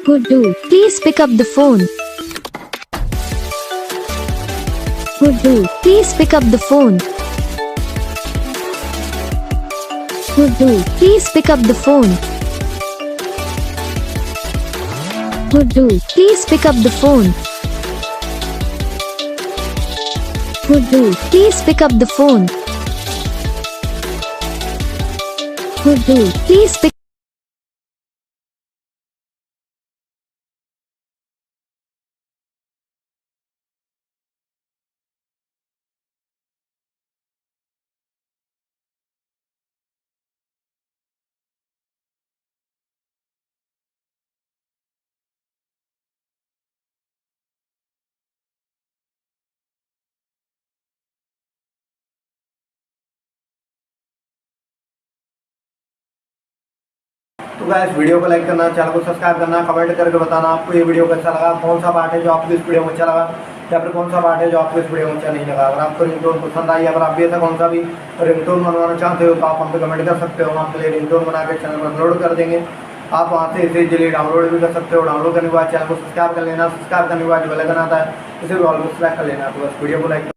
Guddu, please pick up the phone. Guddu, please pick up the phone. Guddu, please pick up the phone. Guddu, please pick up the phone. Guddu, please pick up the phone. Guddu, please pick तो guys video को like करना, channel को subscribe करना, comment करके बताना आपको ये video कैसा लगा, कौन सा पार्ट है जो आपको इस वीडियो में अच्छा लगा या फिर कौन सा पार्ट है जो आपको इस वीडियो में अच्छा नहीं लगा। अगर आपको रिंगटोन पसंद आई, अगर आप भी ऐसा कौन सा भी रिंगटोन बनवाना चाहते हो तो आप हमसे कमेंट कर सकते हो। हम आपके लिए रिंगटोन बना के चैनल पर अपलोड कर देंगे। आप वहाँ से इसे इजीली डाउनलोड भी कर सकते हो। डाउनलोड करने के बाद चैनल को सब्सक्राइब कर लेना, सब्सक्राइब करने के बाद जो बेल आइकन आता है उसे भी ऑल को सेलेक्ट कर लेना। तो बस वीडियो को लाइक